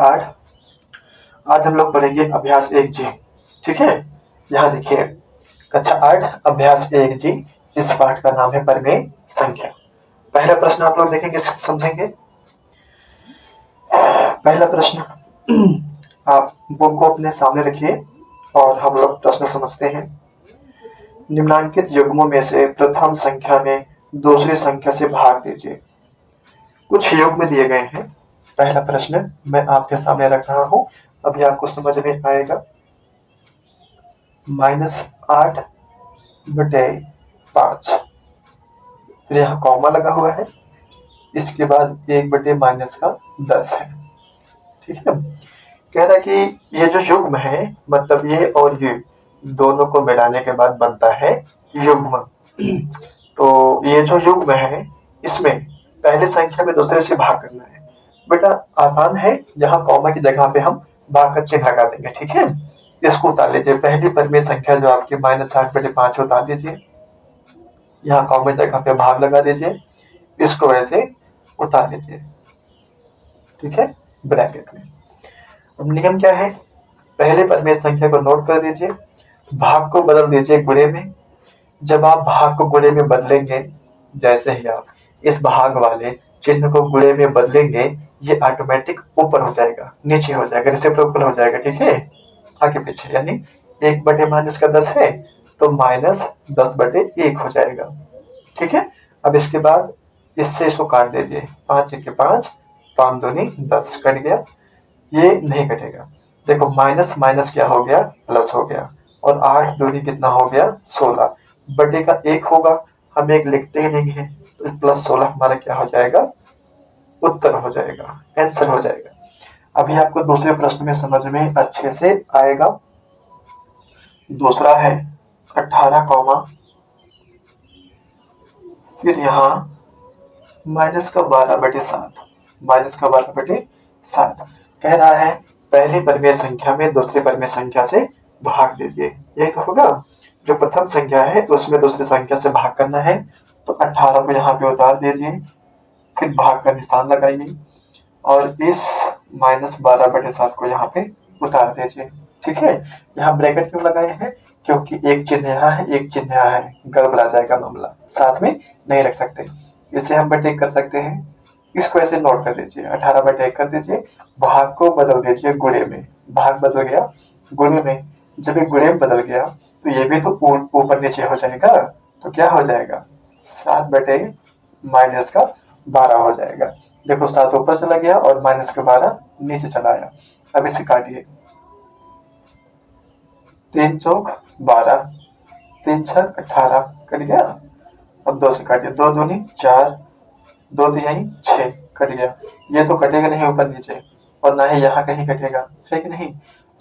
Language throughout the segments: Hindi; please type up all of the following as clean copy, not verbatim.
8। आज हम लोग पढ़ेंगे अभ्यास 1G। ठीक है, यहाँ देखिए कक्षा 8 अभ्यास 1G, जिस पाठ का नाम है परिमेय संख्या। पहला प्रश्न आप लोग देखेंगे, समझेंगे। पहला प्रश्न आप बुक को अपने सामने रखिए और हम लोग प्रश्न समझते हैं। निम्नांकित युग्मों में से प्रथम संख्या में दूसरी संख्या से भाग दीजिए। कुछ युग्म दिए गए हैं। पहला प्रश्न मैं आपके सामने रख रहा हूं, अभी आपको समझ में आएगा। -8/5, फिर यहाँ कॉमा लगा हुआ है, इसके बाद 1/-10 है। ठीक है, कह रहा है कि ये जो युग्म है, मतलब ये और ये दोनों को मिलाने के बाद बनता है युग्म। तो ये जो युग्म है, इसमें पहली संख्या में दूसरे से भाग करना है। बेटा आसान है, यहाँ कॉमा की जगह पे हम भाग का चिन्ह लगा देंगे। ठीक है, इसको उतार लीजिए। पहली परिमेय संख्या जो आपकी -8/5 उतार दीजिए, यहाँ कॉमा की जगह पे भाग लगा दीजिए, इसको वैसे उतार लीजिए। ठीक है, ब्रैकेट में। अब नियम क्या है, पहले परिमेय संख्या को नोट कर दीजिए, भाग को बदल दीजिए गुणे में। जब आप भाग को गुणे में बदलेंगे, जैसे ही आप इस भाग वाले चिन्ह को गुणे में बदलेंगे, ये ऑटोमेटिक ऊपर हो जाएगा, नीचे हो जाएगा, रेसिप्रोकल हो जाएगा। ठीक है, आगे पीछे, यानी 1/-10 है तो -10/1 हो जाएगा। ठीक है, अब इसके बाद इससे इसको काट दीजिए। 5 × 5, 5 दूनी 10, कट गया। ये नहीं कटेगा। देखो माइनस माइनस क्या हो गया, प्लस हो गया, और 8 दूनी कितना हो गया, 16। बटे का 1 होगा, हम 1 लिखते ही नहीं है, तो +16 हमारा क्या हो जाएगा, उत्तर हो जाएगा, आंसर हो जाएगा। अभी आपको दूसरे प्रश्न में समझ में अच्छे से आएगा। दूसरा है 18, फिर यहाँ -12/7, -12/7 कह रहा है पहली परिमेय संख्या में दूसरी परिमेय संख्या से भाग दीजिए। यही तो होगा, जो प्रथम संख्या है उसमें दूसरी संख्या से भाग करना है, तो 18 को यहाँ पे उतार दीजिए, फिर भाग का निशान लगाइए और इस -12/7 को यहाँ पे उतार दीजिए। ठीक है, यहाँ ब्रैकेट क्यों लगाए हैं, क्योंकि एक चिन्ह यहाँ है, एक चिन्ह यहाँ है, गड़बड़ा जाएगा मामला, साथ में नहीं रख सकते। इसे हम बटे कर सकते हैं, इसको ऐसे नोट कर दीजिए, 18/1 कर दीजिए, भाग को बदल दीजिए गुणे में। भाग बदल गया गुणे में, जब ये गुणे में बदल गया तो ये भी तो ऊपर नीचे हो जाएगा, तो क्या हो जाएगा, 7/-12 हो जाएगा। देखो 7 ऊपर चला गया और -12 नीचे चला आया। अब इसे काटिए, 3 चौक 12, 3 छक 18, कट गया। अब 2 से काटिए, 2 दूनी 4, 2 तिहाई 6, कट गया। ये तो कटेगा नहीं ऊपर नीचे, और ना ही यहाँ कहीं कटेगा, है कि नहीं।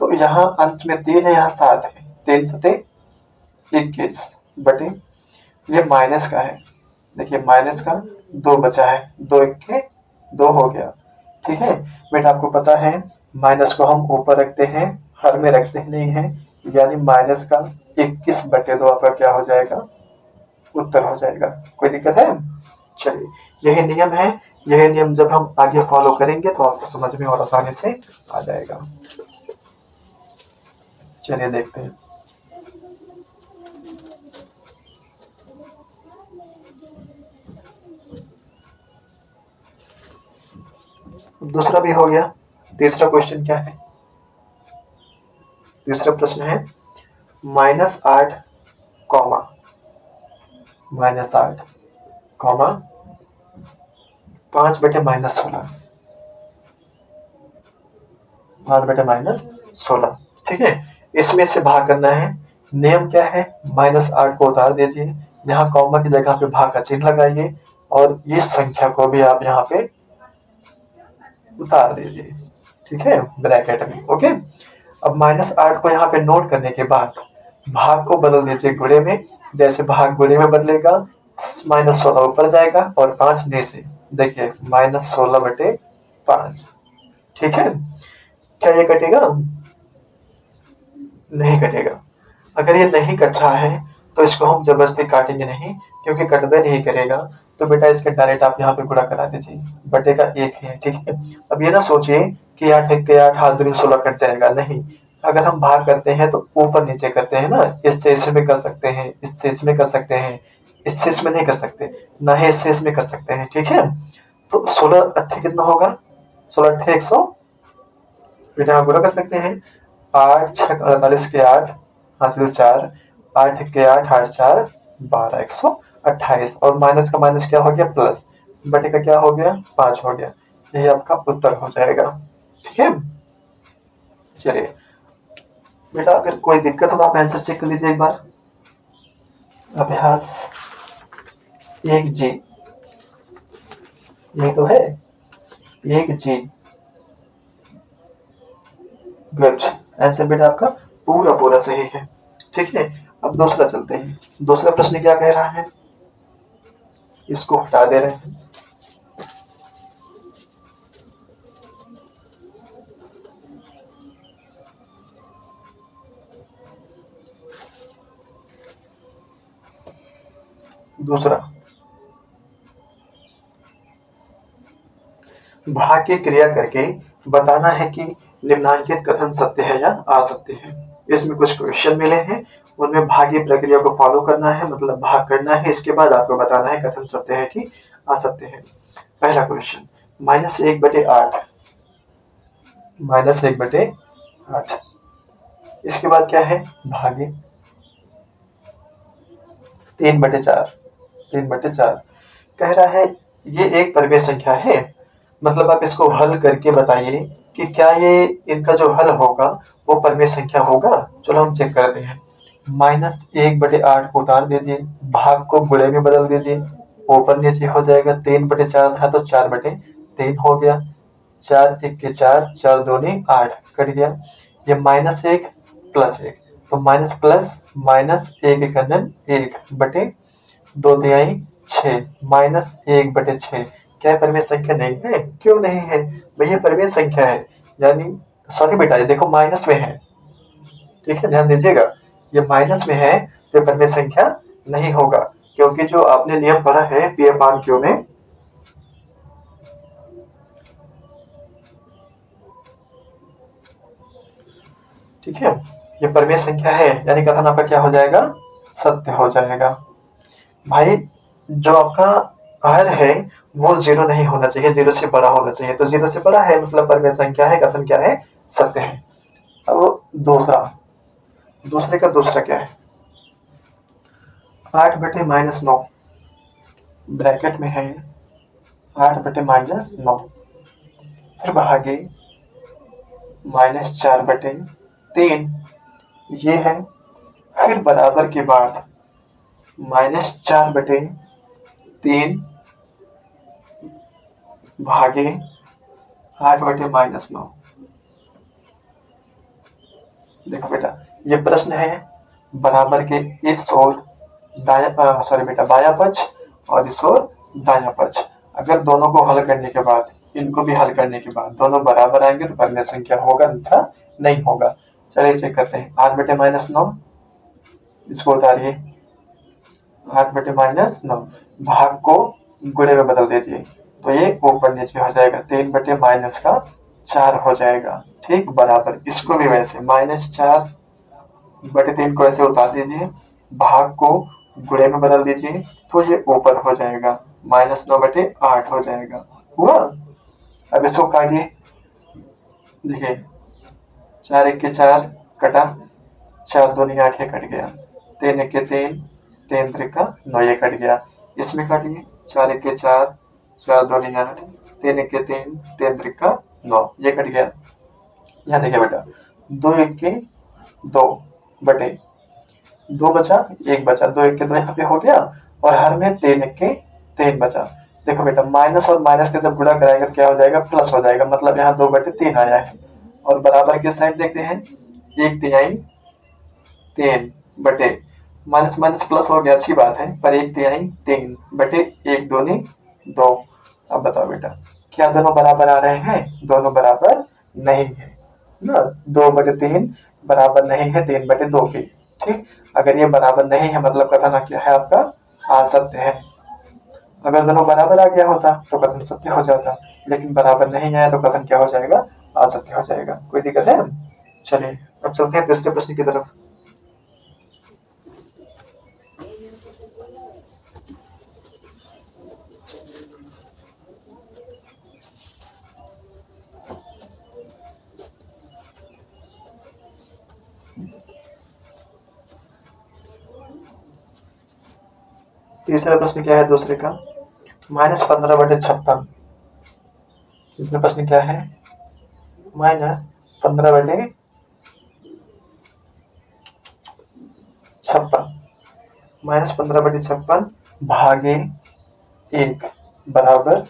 तो यहाँ अंश में 3 है, यहाँ 7 है, 3 सते 21 बटे, ये माइनस का है, देखिए माइनस का 2 बचा है, 2 × 1 2 हो गया। ठीक है बेटा, आपको पता है माइनस को हम ऊपर रखते हैं, हर में रखते ही नहीं है, यानी माइनस का 21/2 आपका क्या हो जाएगा, उत्तर हो जाएगा। कोई दिक्कत है, चलिए यही नियम है। यही नियम जब हम आगे फॉलो करेंगे तो आपको समझ में और आसानी से आ जाएगा। चलिए देखते हैं। दूसरा भी हो गया। तीसरा क्वेश्चन क्या है, तीसरा प्रश्न है -8, -8, 5/-16, 5/-16। ठीक है, इसमें से भाग करना है। नियम क्या है, -8 को उतार दीजिए, यहाँ कॉमा की जगह पे भाग का चिन्ह लगाइए और इस संख्या को भी आप यहाँ पे उतार दीजिए। ठीक है, ब्रैकेट में। ओके, अब -8 को यहाँ पे नोट करने के बाद भाग को बदल दीजिए गुणे में। जैसे भाग गुणे में बदलेगा, -16 ऊपर जाएगा और 5 नीचे, देखिए -16/5। ठीक है, क्या ये कटेगा, नहीं कटेगा। अगर ये नहीं कट रहा है तो इसको हम जबरदस्ती काटेंगे नहीं, क्योंकि कटबे नहीं करेगा। तो बेटा इसके डायरेक्ट आप यहाँ पे गुणा करा दीजिए, बटे का 1 है, ठीक है। अब ये ना सोचिए कि 8 1 के 8, 8 दूनी 16 कट जाएगा, नहीं। अगर हम भाग करते हैं तो ऊपर नीचे करते हैं ना, इससे इसमें कर सकते हैं, इससे इसमें कर सकते हैं, इससे इसमें नहीं कर सकते, ना ही इससे इसमें कर सकते हैं, ठीक है। तो 16 अट्ठे कितना होगा, 16 अट्ठे 100, बेटा हम गुणा कर सकते हैं। 8 6 48 के 8, हासिल 4, 8 के 8, 8 4 12, 128, और माइनस का माइनस क्या हो गया, प्लस, बटे का क्या हो गया, 5 हो गया। यही आपका उत्तर हो जाएगा, ठीक है। चलिए बेटा, अगर कोई दिक्कत हो तो आप आंसर चेक कर लीजिए एक बार। अभ्यास 1G, ये तो है 1G, गुड। आंसर बेटा आपका पूरा पूरा सही है, ठीक है। अब दूसरा चलते हैं। दूसरा प्रश्न क्या कह रहा है, इसको हटा दे रहे हैं। दूसरा, भाग की क्रिया करके बताना है कि निम्नलिखित कथन सत्य है या असत्य है। इसमें कुछ क्वेश्चन मिले हैं, उनमें भाग की प्रक्रिया को फॉलो करना है, मतलब भाग करना है, इसके बाद आपको बताना है कथन सत्य है कि असत्य है। पहला क्वेश्चन, -1/8, -1/8, इसके बाद क्या है, भागे 3/4, 3/4 कह रहा है। ये एक परिमेय संख्या है, मतलब आप इसको हल करके बताइए कि क्या ये इनका जो हल होगा वो परिमेय संख्या होगा। चलो हम चेक करते हैं। -1/8 को उतार दीजिए, भाग को गुणे में बदल दीजिए, ऊपर नीचे हो जाएगा। 3/4 था तो 4/3 हो गया। 4 1 के 4, 4 दूनी 8 कट गया। ये -1 +1, तो माइनस प्लस माइनस 1 एकंदन 1 बटे 2 तिहाई 6, -1/6। क्या परिमेय संख्या नहीं है, क्यों नहीं है भैया, परिमेय संख्या है। यानी सॉरी बेटा, ये देखो माइनस में है, ठीक है, ध्यान दीजिएगा। ये माइनस में है तो परिमेय संख्या नहीं होगा, क्योंकि जो आपने नियम पढ़ा है P/Q में, ठीक है, ये परिमेय संख्या है, यानी कथन आपका क्या हो जाएगा, सत्य हो जाएगा। भाई जो आपका हल है वो 0 नहीं होना चाहिए, 0 से बड़ा होना चाहिए, तो 0 से बड़ा है मतलब परिमेय संख्या है, कथन क्या है, सत्य है। अब दूसरे का दूसरा क्या है, 8/-9, ब्रैकेट में है 8/-9, फिर भागे -4/3, ये है, फिर बराबर के बाद -4/3 भागे 8/-9। देखो बेटा, ये प्रश्न है बराबर के इस ओर दाया, सॉरी बेटा, बाया पक्ष और इस ओर दाया पक्ष। अगर दोनों को हल करने के बाद, इनको भी हल करने के बाद दोनों बराबर आएंगे तो परिमेय संख्या होगा, अन्यथा नहीं होगा। चलिए चेक करते हैं। 8/-9, इसको उतारिए, 8/-9, भाग को गुणे में बदल दीजिए, तो ये ऊपर नीचे हो जाएगा, 3/-4 हो जाएगा, ठीक, बराबर। इसको भी वैसे -4/3 को ऐसे उतार दीजिए, भाग को गुणे में बदल दीजिए, तो ये ऊपर हो जाएगा, -9/8 हो जाएगा, हुआ। अब इसको काटिए, देखिए 4 1 के 4 कटा, 4 दूनी 8, ये कट गया। 3 1 के 3, 3 त्रिका 9, ये कट गया। इसमें काटिए, 4 1 के 4, 4 दूनी 8, 3 1 के 3, 3 त्रिका 9, ये कट गया। यहाँ देखिए बेटा, 2 1 के 2 बटे 2 बचा, 1 बचा, 2 1 के 2 यहाँ पे हो गया, और हर में 3 1 के 3 बचा। देखो बेटा, माइनस और माइनस के जब गुणा कराएगा क्या हो जाएगा, प्लस हो जाएगा, मतलब यहाँ 2/3 आया है। और बराबर के साइड देखते हैं, 1 तिहाई 3 बटे माइनस माइनस प्लस हो गया, अच्छी बात है, पर 1 तिहाई 3 बटे 1 दूनी 2। अब बताओ बेटा, क्या दोनों बराबर आ रहे हैं, दोनों बराबर नहीं है। ना, 2/3 बराबर नहीं है 3/2 के। ठीक, अगर ये बराबर नहीं है मतलब कथन क्या है आपका, असत्य है। अगर दोनों बराबर आ गया होता तो कथन सत्य हो जाता, लेकिन बराबर नहीं आया तो कथन क्या हो जाएगा, असत्य हो जाएगा। कोई दिक्कत है? चलिए अब चलते हैं तीसरे प्रश्न की तरफ। तीसरा प्रश्न क्या है दूसरे का, -15/56। तीसरा प्रश्न क्या है, -15/56, -15/56 भागे 1 बराबर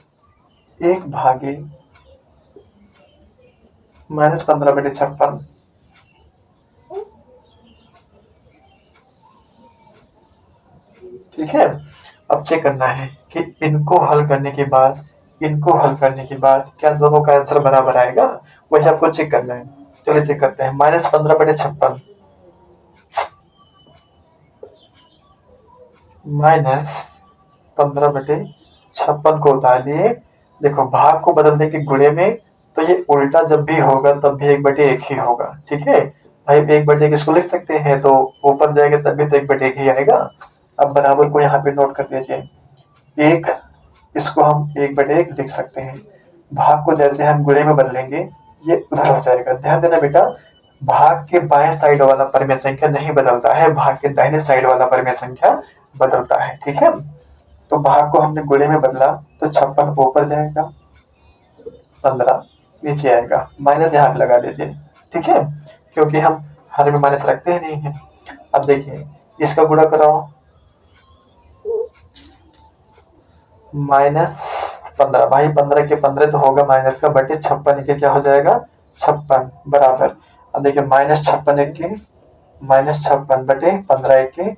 1 भागे -15/56। ठीक है, अब चेक करना है कि इनको हल करने के बाद क्या दोनों का आंसर बराबर आएगा, वही आपको चेक करना है। चलिए चेक करते हैं। -15/56 -15/56 को उतारिए। देखो भाग को बदल देंगे गुणे में, तो ये उल्टा जब भी होगा तब भी 1/1 ही होगा। ठीक है भाई, 1/1 इसको लिख सकते हैं, तो ऊपर जाएगा तब भी तो 1/1 ही आएगा। अब बराबर को यहाँ पे नोट कर दीजिए। एक, इसको हम 1/1 लिख सकते हैं। भाग को जैसे हम गुणे में बदलेंगे ये उधर हो जाएगा। ध्यान देना बेटा, भाग के बाएं साइड वाला परिमेय संख्या नहीं बदलता है, भाग के दाहिने साइड वाला परिमेय संख्या बदलता है। ठीक है, तो भाग को हमने गुणे में बदला तो 56 ऊपर जाएगा, 15 नीचे आएगा, माइनस यहाँ पे लगा दीजिए। ठीक है, क्योंकि हम हर में माइनस रखते ही नहीं है। अब देखिए इसका गुणा कराओ, -15 भाई, 15 के 15 तो होगा माइनस का, बटे 56 के क्या हो जाएगा, 56 बराबर। अब देखिए -56 के -56 बटे 15 के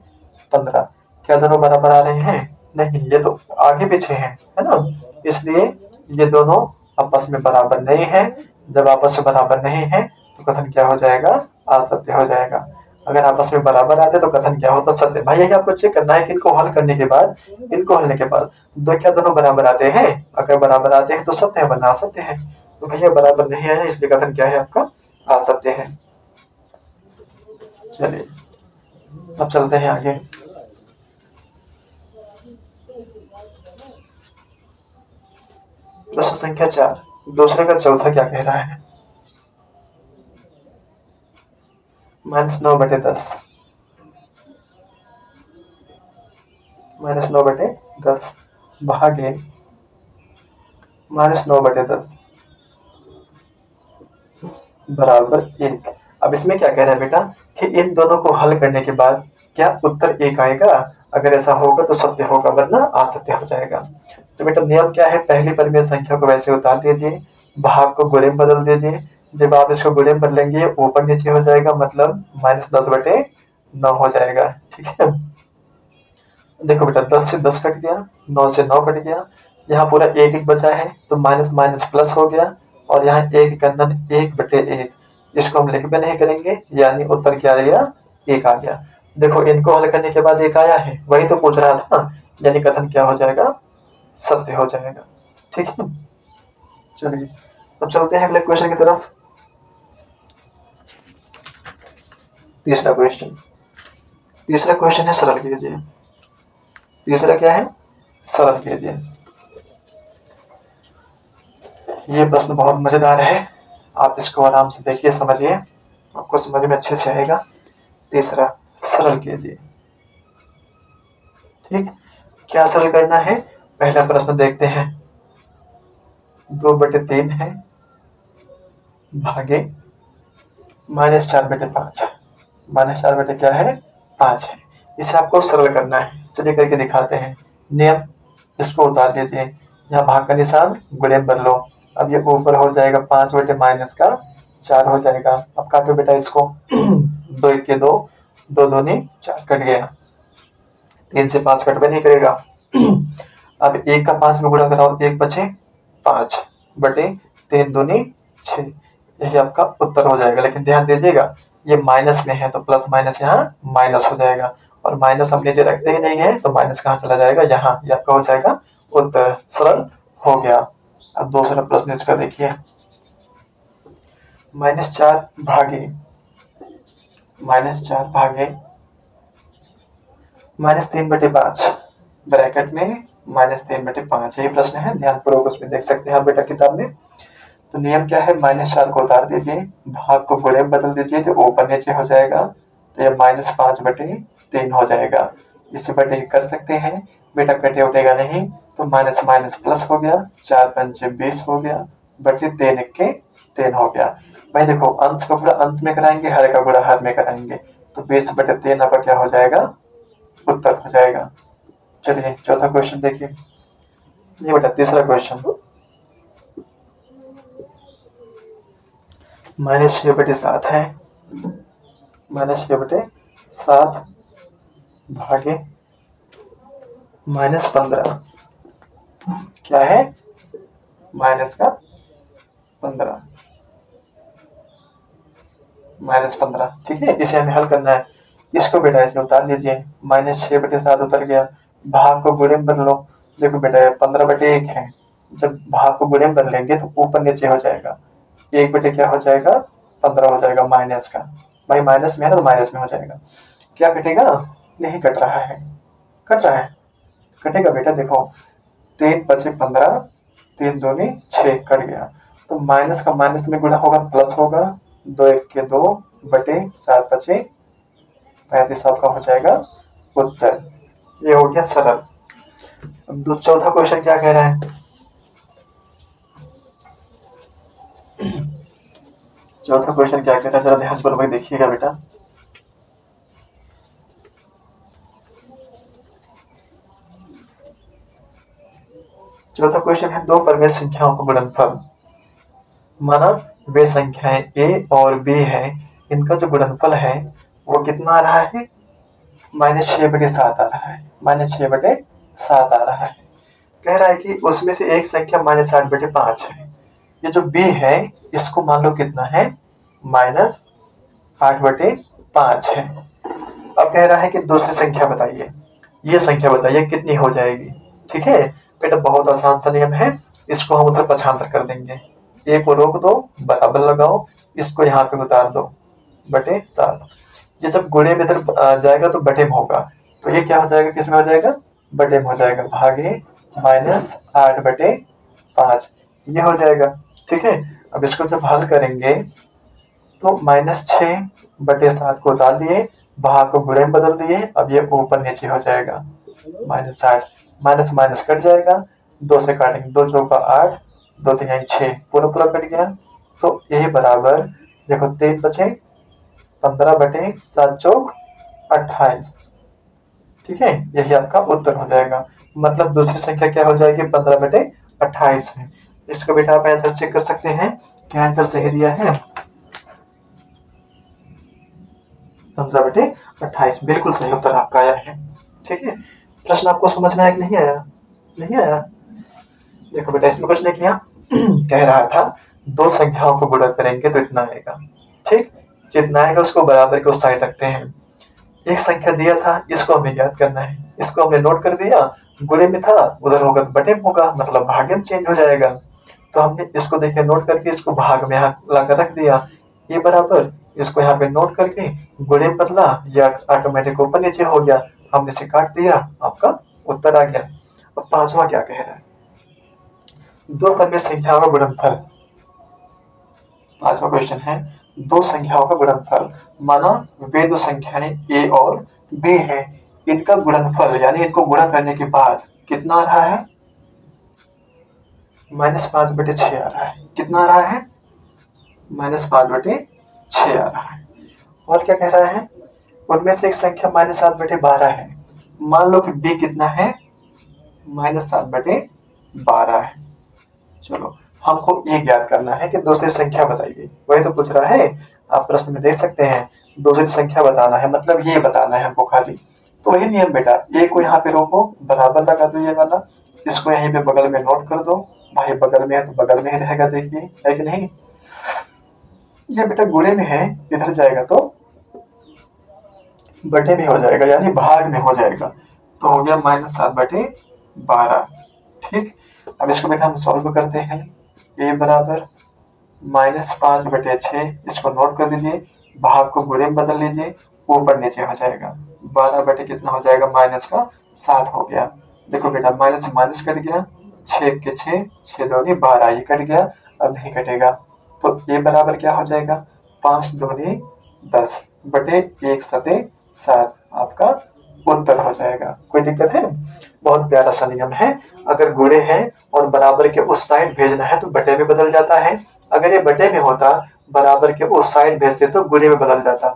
15, क्या दोनों बराबर आ रहे हैं, नहीं, ये तो आगे पीछे हैं, है ना, इसलिए ये दोनों आपस में बराबर नहीं है। जब आपस में बराबर नहीं है तो कथन क्या हो जाएगा, असत्य हो जाएगा। अगर आपस में बराबर आते तो कथन क्या होता, सत्य। भाई यही आपको चेक करना है कि इनको हल करने के बाद, इनको हलने के बाद दो क्या दोनों बराबर आते हैं, अगर बराबर आते हैं तो सत्य है वरना असत्य है। तो भैया बराबर नहीं आए इसलिए कथन क्या है आपका, असत्य है। चलिए अब चलते हैं आगे। प्रश्न संख्या 4, दूसरे का चौथा क्या कह रहा है, -9/10, -9/10 भागे -9/10 बराबर 1। अब इसमें क्या कह रहा है बेटा कि इन दोनों को हल करने के बाद क्या उत्तर 1 आएगा, अगर ऐसा होगा तो सत्य होगा वरना असत्य हो जाएगा। तो बेटा नियम क्या है, पहली परिमेय संख्या को वैसे उतार दीजिए, भाग को गुणे में बदल दीजिए। जब आप इसको गुणे में बदलेंगे ऊपर नीचे हो जाएगा, मतलब -10/9 हो जाएगा। ठीक है, देखो बेटा 10 से 10 कट गया, 9 से 9 कट गया, यहाँ पूरा 1 1 बचा है तो माइनस माइनस प्लस हो गया, और यहाँ 1 का अंदर 1/1, इसको हम लिख भी नहीं करेंगे, यानी उत्तर क्या आ गया, 1 आ गया। देखो इनको हल करने के बाद 1 आया है, वही तो पूछ रहा था, यानी कथन क्या हो जाएगा, सत्य हो जाएगा। ठीक है, चलिए अब चलते हैं अगले क्वेश्चन की तरफ। तीसरा क्वेश्चन, तीसरा क्वेश्चन है सरल कीजिए। तीसरा क्या है, सरल कीजिए। ये प्रश्न बहुत मजेदार है, आप इसको आराम से देखिए, समझिए, आपको समझ में अच्छे से आएगा। तीसरा, सरल कीजिए। ठीक, क्या सरल करना है, पहला प्रश्न देखते हैं। 2/3 है भागे -4/5, -4 बटे क्या है, 5 है। इसे आपको सरल करना है, चलिए करके दिखाते हैं। नियम, इसको उतार लीजिए, यहाँ भाग का निशान गुणे में बदलो। अब ये ऊपर हो जाएगा 5 बटे माइनस का 4 हो जाएगा। अब काटो बेटा इसको, 2 1 के 2, 2 दूनी 4 कट गया, 3 से 5 कट भी नहीं करेगा। अब 1 का 5 में गुणा कराओ, 1 बचे 5 बटे 3 दूनी 6, यही आपका उत्तर हो जाएगा। लेकिन ध्यान दीजिएगा ये माइनस में है तो प्लस माइनस यहाँ माइनस हो जाएगा, और माइनस हम नीचे रखते ही नहीं है तो माइनस कहाँ चला जाएगा, यहाँ। ये आपका हो जाएगा उत्तर। सरल हो गया। अब दूसरा प्रश्न इसका देखिए, -4 भागे -3/5 ब्रैकेट में -3/5 यही प्रश्न है। ध्यानपूर्वक उसमें देख सकते हैं आप बेटा किताब में। तो नियम क्या है, -4 को उतार दीजिए, भाग को गुणे में बदल दीजिए तो ऊपर नीचे हो जाएगा, तो ये -5/3 हो जाएगा। इसे बटे कर सकते हैं बेटा, कटे उठेगा नहीं तो माइनस माइनस प्लस हो गया, 4×5 = 20 हो गया, बटे 3×1 हो गया। भाई देखो अंश का गुणा अंश में कराएंगे, हर का गुणा हर में कराएंगे, तो 20/3 आपका क्या हो जाएगा, उत्तर हो जाएगा। चलिए चौथा क्वेश्चन देखिए। ये बेटा तीसरा क्वेश्चन, -6/7 है, -6/7 भागे -15 क्या है, -15 ठीक है। इसे हमें हल करना है। इसको बेटा इसमें उतार लीजिए, -6/7 उतर गया, भाग को गुणे में बदलो। देखो बेटा 15/1 है, जब भाग को गुणे में बदलेंगे तो ऊपर नीचे हो जाएगा, 1 बटे क्या हो जाएगा, 15 हो जाएगा माइनस का। भाई माइनस में है ना तो माइनस में हो जाएगा। क्या कटेगा, नहीं कट रहा है, कट रहा है, कटेगा बेटा। देखो 3×5 = 15, 3×2 = 6 कट गया, तो माइनस का माइनस में गुणा होगा प्लस होगा, 2×1 = 2 बटे 7×5 = 35 आपका हो जाएगा उत्तर। ये हो गया सरल। अब चौथा क्वेश्चन क्या कह रहा है, चौथा क्वेश्चन क्या कह रहा है, जरा ध्यानपूर्वक देखिएगा बेटा। चौथा क्वेश्चन है, दो परिमेय संख्याओं का गुणनफल। माना वे संख्याएं a और b है, इनका जो गुणनफल है वो कितना आ रहा है, -6/7 आ रहा है, -6/7 आ रहा है। कह रहा है कि उसमें से एक संख्या -8/5 है। ये जो b है इसको मान लो कितना है, -8/5 है। अब कह रहा है कि दूसरी संख्या बताइए, ये संख्या बताइए कितनी हो जाएगी। ठीक है बेटा, बहुत आसान सा नियम है, इसको हम उधर पक्षांतर कर देंगे, ए को रोक दो, बराबर लगाओ, इसको यहाँ पे उतार दो, बटे 7। ये जब गुणे में इधर जाएगा तो बटे में होगा, तो ये क्या हो जाएगा, किस में हो जाएगा, बटे में हो जाएगा, भागे -8/5 ये हो जाएगा। ठीक है, अब इसको जब हल करेंगे तो -6/7 को उतार दिए, भाग को गुणे में बदल दिए, अब ये ऊपर नीचे हो जाएगा, -8 माइनस माइनस कट जाएगा, 2 से काटेंगे, 2×4 = 8, 2×3 = 6, पूरा पूरा कट गया, तो ये बराबर देखो 3 बचे, 15/7 = 28। ठीक है, यही आपका उत्तर हो जाएगा। मतलब दूसरी संख्या क्या हो जाएगी, 15/28 है। इसको बेटा आप आंसर चेक कर सकते हैं, क्या आंसर सही दिया है, 15/28 बिल्कुल सही उत्तर आपका आया है। ठीक है, प्रश्न आपको समझ में आया कि नहीं आया, नहीं आया। देखो बेटा इसमें कुछ नहीं किया, कह रहा था दो संख्याओं को गुणा करेंगे तो इतना आएगा। ठीक, जितना आएगा उसको बराबर के उस साइड रखते हैं। एक संख्या दिया था, इसको हमें याद करना है, इसको हमने नोट कर दिया, गुणे में था उधर होगा तो बटे में होगा, मतलब भागे में चेंज हो जाएगा। तो हमने इसको देखिए नोट करके इसको भाग में यहाँ लाकर रख दिया, ये बराबर, इसको यहाँ पे नोट करके गुणे में बदला, या ऑटोमेटिक ऊपर नीचे हो गया, हमने इसे काट दिया, आपका उत्तर आ गया। अब पांचवा क्या कह रहा है, दो परिमेय संख्याओं का गुणनफल। पांचवा क्वेश्चन है, दो संख्याओं का गुणनफल। माना वे दो संख्याएं a और b है, इनका गुणनफल यानी इनको गुणा करने के बाद कितना आ रहा है, -5/6 आ रहा है। कितना आ रहा है, -5/6 आ रहा है। और क्या कह रहा है, उनमें से एक संख्या -7/12 है। मान लो कि b कितना है, -7/12 है। चलो हमको ये ज्ञात करना है कि दूसरी संख्या बताइए, वही तो पूछ रहा है। आप प्रश्न में देख सकते हैं, दूसरी संख्या बताना है, मतलब ये बताना है हमको खाली। तो वही नियम बेटा, ए को यहाँ पे रोको, बराबर लगा दो ये वाला, इसको यहीं पे बगल में नोट कर दो, भाई बगल में है तो बगल में ही रहेगा, देखिए है कि नहीं। ये बेटा गुणे में है, इधर जाएगा तो बटे में हो जाएगा, यानी भाग में हो जाएगा। तो हो गया -7/12। ठीक, अब इसको बेटा हम सॉल्व करते हैं। a बराबर -5/6, इसको नोट कर दीजिए, भाग को गुणे में बदल लीजिए, ऊपर नीचे हो जाएगा। 12 बटे कितना हो जाएगा, -7 हो गया। देखो बेटा माइनस से माइनस कट गया, 6 के 6, 6 दूनी 12, ये कट गया, अब नहीं कटेगा। तो ये बराबर क्या हो जाएगा, 5 दूनी 10 बटे 1 सते 7, आपका उत्तर हो जाएगा। कोई दिक्कत है? बहुत प्यारा सा नियम है। अगर गुणे है और बराबर के उस साइड भेजना है तो बटे में बदल जाता है। अगर ये बटे में होता, बराबर के उस साइड भेजते तो गुणे में बदल जाता।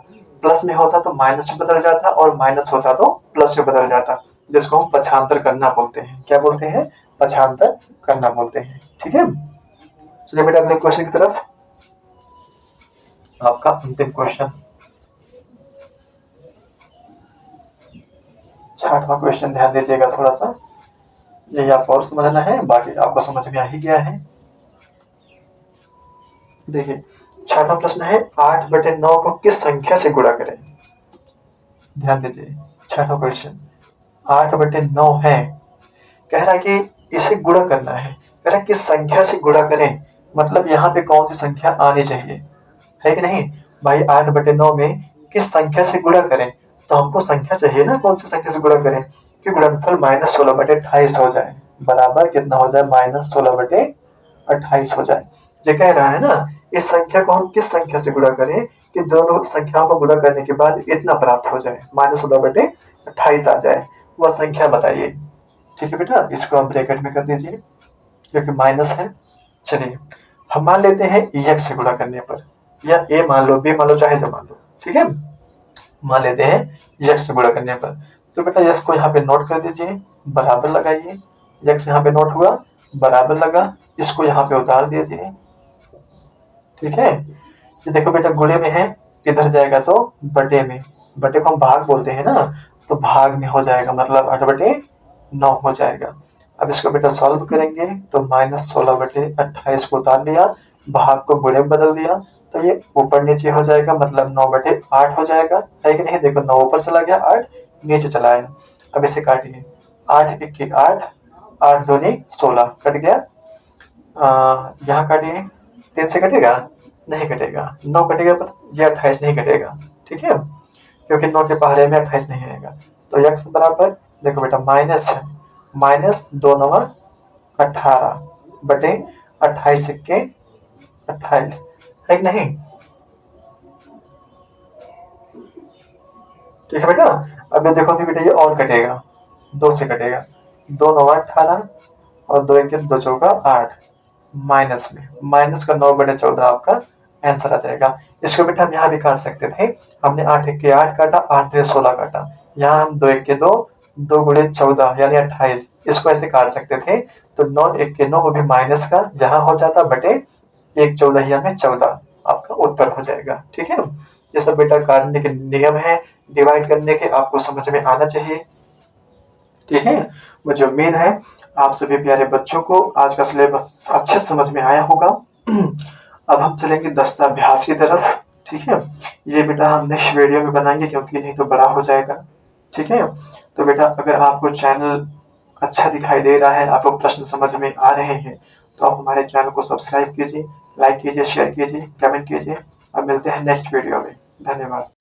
प्लस में होता तो माइनस में बदल जाता, और माइनस होता तो प्लस में बदल जाता, जिसको हम पक्षांतर करना बोलते हैं। क्या बोलते हैं? पक्षांतर करना बोलते हैं। ठीक है, चलिए बेटा अगले क्वेश्चन की तरफ। आपका अंतिम क्वेश्चन, 6वां क्वेश्चन, ध्यान दीजिएगा थोड़ा सा, यही आपको और समझना है, बाकी आपको समझ में आ ही गया है। देखिए 6वां प्रश्न है, 8/9 को किस संख्या से गुणा करें? ध्यान दीजिए, 6वां क्वेश्चन 8/9 है, कह रहा है कि इसे गुणा करना है। कह रहा है किस संख्या से गुणा करें, मतलब यहाँ पे कौन सी संख्या आनी चाहिए, है कि नहीं भाई? 8/9 में किस संख्या से गुणा करें, तो हमको संख्या चाहिए ना, कौन सी संख्या से गुणा करें कि गुणनफल -16/28 हो जाए, बराबर कितना हो जाए, -16/28 हो जाए। ये कह रहा है ना, इस संख्या को हम किस संख्या से गुणा करें कि दोनों संख्याओं को गुणा करने के बाद इतना प्राप्त हो जाए, -16/28 आ जाए, वह संख्या बताइए। ठीक है बेटा, इसको आप ब्रैकेट में कर दीजिए क्योंकि माइनस है। चलिए हम मान लेते हैं x से गुणा करने पर, या a मान लो, b मान लो, चाहे जो मान लो, ठीक है। मान लेते हैं x से गुणा करने पर, तो बेटा x को यहाँ पे नोट कर दीजिए, बराबर लगाइए, x यहाँ पे नोट हुआ, बराबर लगा, इसको यहाँ पे उतार दीजिए। ठीक है, ये देखो बेटा गुणे में है, इधर जाएगा तो बटे में, बटे को हम भाग बोलते हैं ना, तो भाग में हो जाएगा, मतलब 8/9 हो जाएगा। अब इसको बेटा सॉल्व करेंगे तो -16/28 को उतार लिया, भाग को गुणे में बदल दिया, तो ये ऊपर नीचे हो जाएगा, मतलब 9/8 हो जाएगा, है कि नहीं? देखो 9 ऊपर चला गया, 8 नीचे चला आया। अब इसे काटिए, 8 1 8, 8 दूनी 16, कट गया। यहाँ काटिए, 3 से कटेगा? नहीं कटेगा। 9 कटेगा पर ये 28 नहीं कटेगा। ठीक है, क्योंकि 9 के पहले में 28 नहीं आएगा। तो x बराबर, देखो बेटा माइनस है, -2 × 18 बटे 28 के 28, है कि नहीं? ठीक है बेटा, अब ये देखो अभी बेटा ये और कटेगा, 2 से कटेगा, 2 × 9 = 18 और 2 × 1 = 2 = 8, माइनस में, माइनस का 9/14 आपका आंसर आ जाएगा। इसको बेटा हम यहाँ भी काट सकते थे, हमने 8 1 के 8 काटा, 8 3 16 काटा, यहाँ हम 2 1 के 2, 2 × 14 यानी 28, इसको ऐसे काट सकते थे। तो 9 1 के 9 वो भी माइनस का यहाँ हो जाता, बटे 1 14 में 14 आपका उत्तर हो जाएगा। ठीक है, ये सब बेटा काटने के नियम है, डिवाइड करने के, आपको समझ में आना चाहिए। ठीक है, मुझे उम्मीद है आप सभी प्यारे बच्चों को आज का सिलेबस अच्छे समझ में आया होगा। अब हम चलेंगे दस्ताभ्यास की तरफ। ठीक है, ये बेटा हम नेक्स्ट वीडियो में बनाएंगे, क्योंकि नहीं तो बड़ा हो जाएगा। ठीक है, तो बेटा अगर आपको चैनल अच्छा दिखाई दे रहा है, आपको प्रश्न समझ में आ रहे हैं, तो आप हमारे चैनल को सब्सक्राइब कीजिए, लाइक कीजिए, शेयर कीजिए, कमेंट कीजिए। अब मिलते हैं नेक्स्ट वीडियो में। धन्यवाद।